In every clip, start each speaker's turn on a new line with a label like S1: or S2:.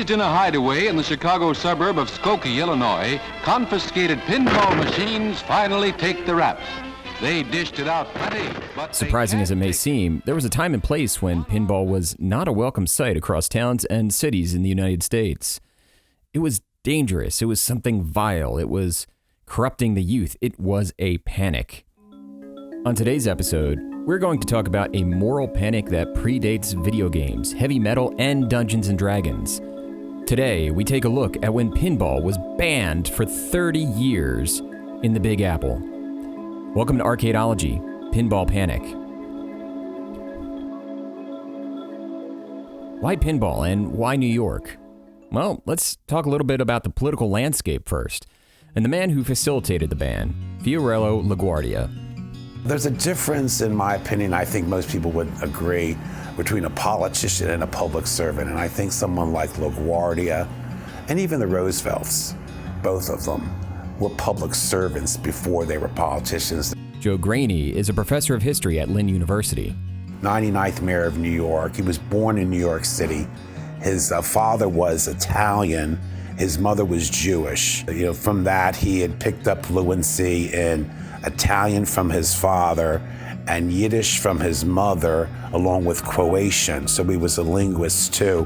S1: Raised in a hideaway in the Chicago suburb of Skokie, Illinois, confiscated pinball machines finally take the raps. They dished it out plenty, but
S2: surprising as it may seem, there was a time and place when pinball was not a welcome sight across towns and cities in the United States. It was dangerous. It was something vile. It was corrupting the youth. It was a panic. On today's episode, we're going to talk about a moral panic that predates video games, heavy metal, and Dungeons & Dragons. Today, we take a look at when pinball was banned for 30 years in the Big Apple. Welcome to Arcadology, Pinball Panic. Why pinball and why New York? Well, let's talk a little bit about the political landscape first, and the man who facilitated the ban, Fiorello LaGuardia.
S3: There's a difference, in my opinion, I think most people would agree, between a politician and a public servant. And I think someone like LaGuardia, and even the Roosevelts, both of them, were public servants before they were politicians.
S2: Joe Greaney is a professor of history at Lynn University.
S3: 99th mayor of New York. He was born in New York City. His father was Italian. His mother was Jewish. From that, he had picked up fluency in Italian from his father and Yiddish from his mother, along with Croatian. So he was a linguist too.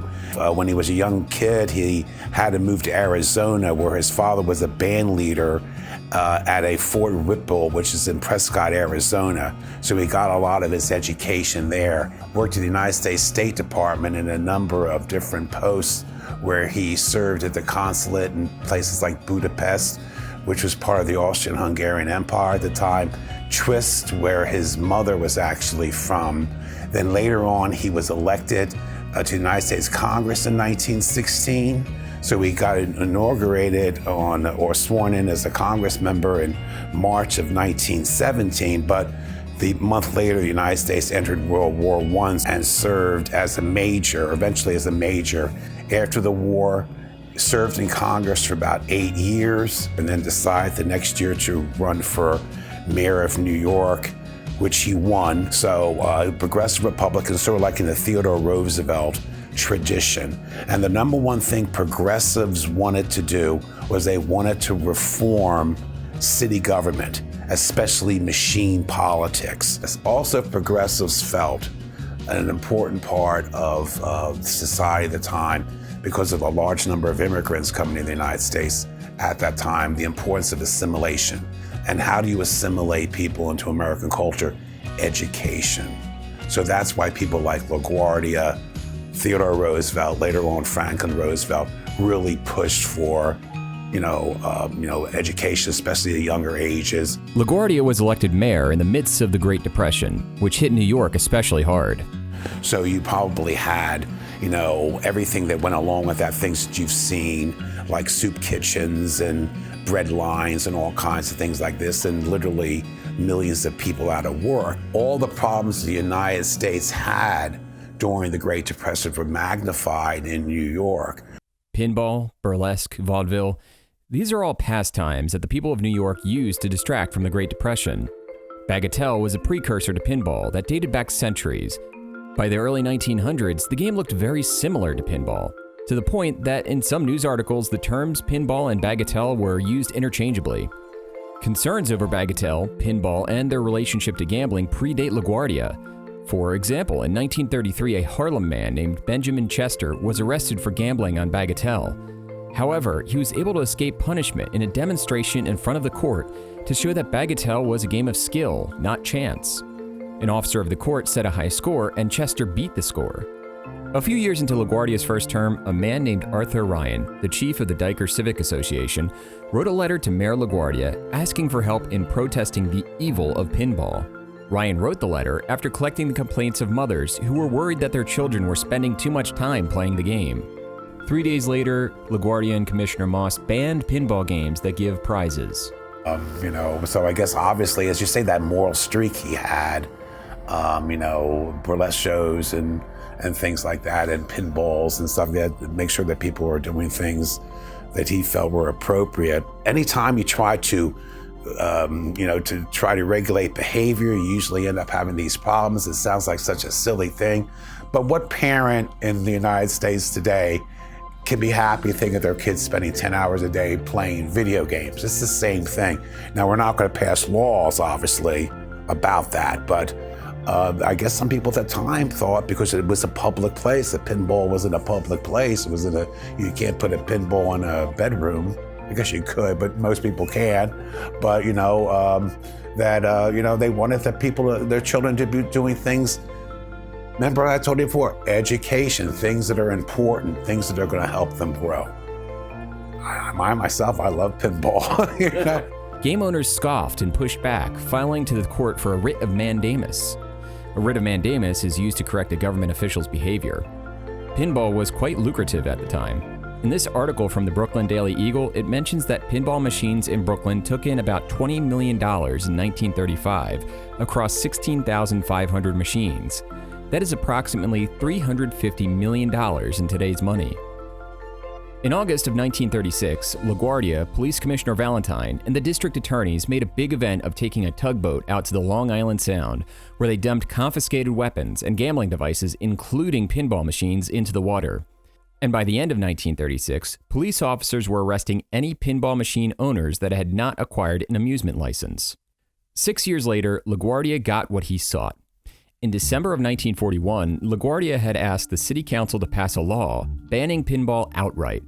S3: When he was a young kid, he had to move to Arizona, where his father was a band leader at a Fort Whipple, which is in Prescott, Arizona. So he got a lot of his education there. Worked at the United States State Department in a number of different posts, where he served at the consulate in places like Budapest, which was part of the Austrian-Hungarian Empire at the time, Twist, where his mother was actually from. Then later on, he was elected to the United States Congress in 1916. So he got inaugurated or sworn in as a Congress member in March of 1917. But the month later, the United States entered World War I and served as a major, eventually as a major. After the war, served in Congress for about 8 years, and then decided the next year to run for mayor of New York, which he won. So progressive Republicans, sort of like in the Theodore Roosevelt tradition. And the number one thing progressives wanted to do was they wanted to reform city government, especially machine politics. Also, progressives felt an important part of society at the time, because of a large number of immigrants coming to the United States at that time, the importance of assimilation. And how do you assimilate people into American culture? Education. So that's why people like LaGuardia, Theodore Roosevelt, later on Franklin Roosevelt, really pushed for education, especially at younger ages.
S2: LaGuardia was elected mayor in the midst of the Great Depression, which hit New York especially hard.
S3: So you probably had everything that went along with that, things that you've seen, like soup kitchens and bread lines and all kinds of things like this, and literally millions of people out of work. All the problems the United States had during the Great Depression were magnified in New York.
S2: Pinball, burlesque, vaudeville, these are all pastimes that the people of New York used to distract from the Great Depression. Bagatelle was a precursor to pinball that dated back centuries. By the early 1900s, the game looked very similar to pinball, to the point that in some news articles, the terms pinball and bagatelle were used interchangeably. Concerns over bagatelle, pinball, and their relationship to gambling predate LaGuardia. For example, in 1933, a Harlem man named Benjamin Chester was arrested for gambling on bagatelle. However, he was able to escape punishment in a demonstration in front of the court to show that bagatelle was a game of skill, not chance. An officer of the court set a high score, and Chester beat the score. A few years into LaGuardia's first term, a man named Arthur Ryan, the chief of the Dyker Civic Association, wrote a letter to Mayor LaGuardia asking for help in protesting the evil of pinball. Ryan wrote the letter after collecting the complaints of mothers who were worried that their children were spending too much time playing the game. 3 days later, LaGuardia and Commissioner Moss banned pinball games that give prizes.
S3: So I guess obviously, as you say, that moral streak he had, burlesque shows and things like that, and pinballs and stuff, that make sure that people are doing things that he felt were appropriate. Anytime you try to regulate behavior, you usually end up having these problems. It sounds like such a silly thing, but what parent in the United States today can be happy thinking their kids spending 10 hours a day playing video games. It's the same thing. Now, we're not going to pass laws, obviously, about that, but I guess some people at that time thought because it was a public place, that pinball was in a public place. It was you can't put a pinball in a bedroom. I guess you could, but most people can't. But, they wanted their children to be doing things. Remember I told you before, education, things that are important, things that are going to help them grow. Myself, I love pinball.
S2: Game owners scoffed and pushed back, filing to the court for a writ of mandamus. A writ of mandamus is used to correct a government official's behavior. Pinball was quite lucrative at the time. In this article from the Brooklyn Daily Eagle, it mentions that pinball machines in Brooklyn took in about $20 million in 1935 across 16,500 machines. That is approximately $350 million in today's money. In August of 1936, LaGuardia, Police Commissioner Valentine, and the district attorneys made a big event of taking a tugboat out to the Long Island Sound, where they dumped confiscated weapons and gambling devices, including pinball machines, into the water. And by the end of 1936, police officers were arresting any pinball machine owners that had not acquired an amusement license. 6 years later, LaGuardia got what he sought. In December of 1941, LaGuardia had asked the city council to pass a law banning pinball outright.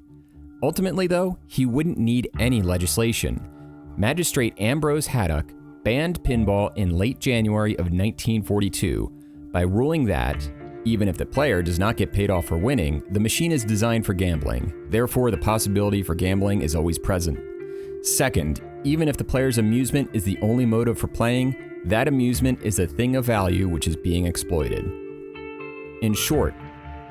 S2: Ultimately, though, he wouldn't need any legislation. Magistrate Ambrose Haddock banned pinball in late January of 1942 by ruling that, even if the player does not get paid off for winning, the machine is designed for gambling. Therefore, the possibility for gambling is always present. Second, even if the player's amusement is the only motive for playing, that amusement is a thing of value which is being exploited. In short,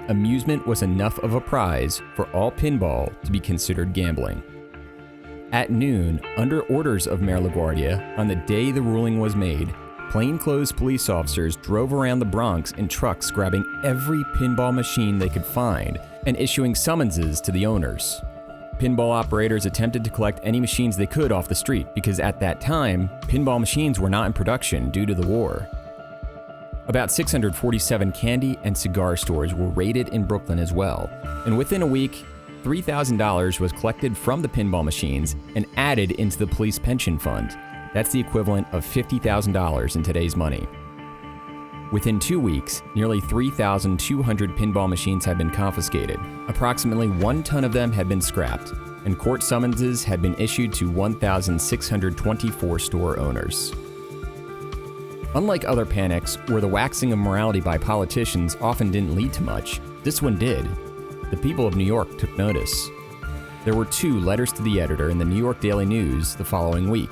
S2: amusement was enough of a prize for all pinball to be considered gambling. At noon, under orders of Mayor LaGuardia, on the day the ruling was made, plainclothes police officers drove around the Bronx in trucks grabbing every pinball machine they could find and issuing summonses to the owners. Pinball operators attempted to collect any machines they could off the street because at that time, pinball machines were not in production due to the war. About 647 candy and cigar stores were raided in Brooklyn as well, and within a week, $3,000 was collected from the pinball machines and added into the police pension fund. That's the equivalent of $50,000 in today's money. Within 2 weeks, nearly 3,200 pinball machines had been confiscated. Approximately 1 ton of them had been scrapped, and court summonses had been issued to 1,624 store owners. Unlike other panics, where the waxing of morality by politicians often didn't lead to much, this one did. The people of New York took notice. There were 2 letters to the editor in the New York Daily News the following week.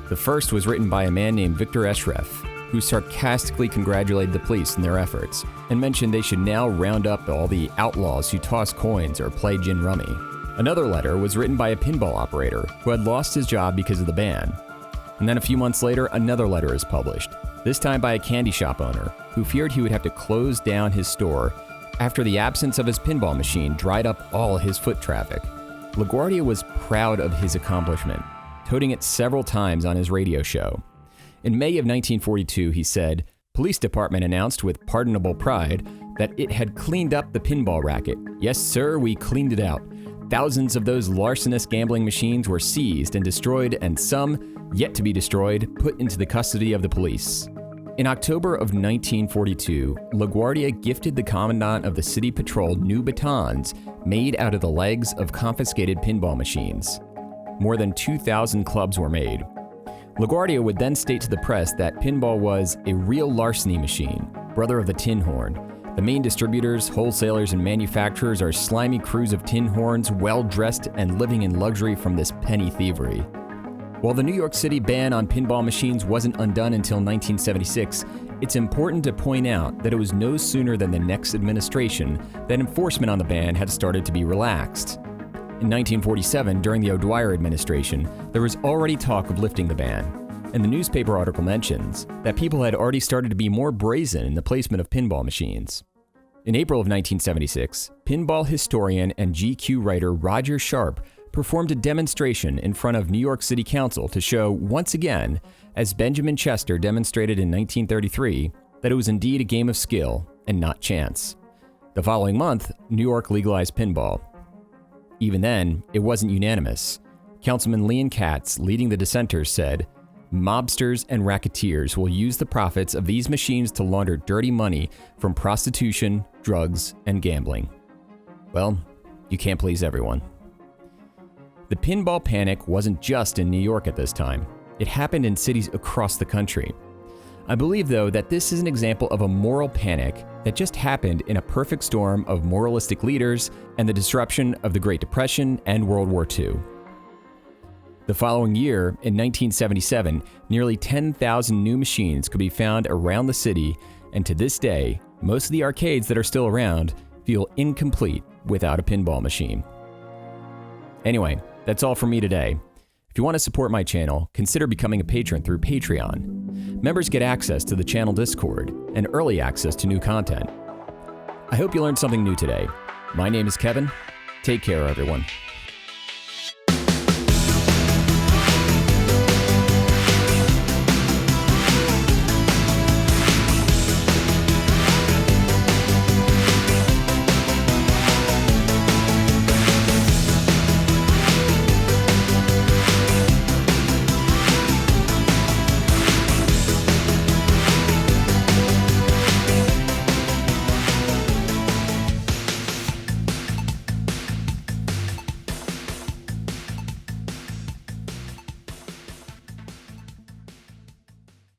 S2: The first was written by a man named Victor Eschreff, who sarcastically congratulated the police in their efforts and mentioned they should now round up all the outlaws who toss coins or play gin rummy. Another letter was written by a pinball operator who had lost his job because of the ban. And then a few months later, another letter is published, this time by a candy shop owner who feared he would have to close down his store after the absence of his pinball machine dried up all his foot traffic. LaGuardia was proud of his accomplishment, toting it several times on his radio show. In May of 1942, he said, "Police department announced with pardonable pride that it had cleaned up the pinball racket. Yes, sir, we cleaned it out. Thousands of those larcenous gambling machines were seized and destroyed, and some, yet to be destroyed, put into the custody of the police." In October of 1942, LaGuardia gifted the commandant of the city patrol new batons made out of the legs of confiscated pinball machines. More than 2,000 clubs were made. LaGuardia would then state to the press that pinball was a real larceny machine, brother of the tin horn. The main distributors, wholesalers, and manufacturers are slimy crews of tin horns, well-dressed and living in luxury from this penny thievery. While the New York City ban on pinball machines wasn't undone until 1976, it's important to point out that it was no sooner than the next administration that enforcement on the ban had started to be relaxed. In 1947, during the O'Dwyer administration, there was already talk of lifting the ban, and the newspaper article mentions that people had already started to be more brazen in the placement of pinball machines. In April of 1976, pinball historian and GQ writer Roger Sharp performed a demonstration in front of New York City Council to show, once again, as Benjamin Chester demonstrated in 1933, that it was indeed a game of skill and not chance. The following month, New York legalized pinball. Even then, it wasn't unanimous. Councilman Leon Katz, leading the dissenters, said, "Mobsters and racketeers will use the profits of these machines to launder dirty money from prostitution, drugs, and gambling." Well, you can't please everyone. The pinball panic wasn't just in New York at this time. It happened in cities across the country. I believe, though, that this is an example of a moral panic that just happened in a perfect storm of moralistic leaders and the disruption of the Great Depression and World War II. The following year, in 1977, nearly 10,000 new machines could be found around the city, and to this day, most of the arcades that are still around feel incomplete without a pinball machine. Anyway, that's all from me today. If you want to support my channel, consider becoming a patron through Patreon. Members get access to the channel Discord and early access to new content. I hope you learned something new today. My name is Kevin. Take care, everyone.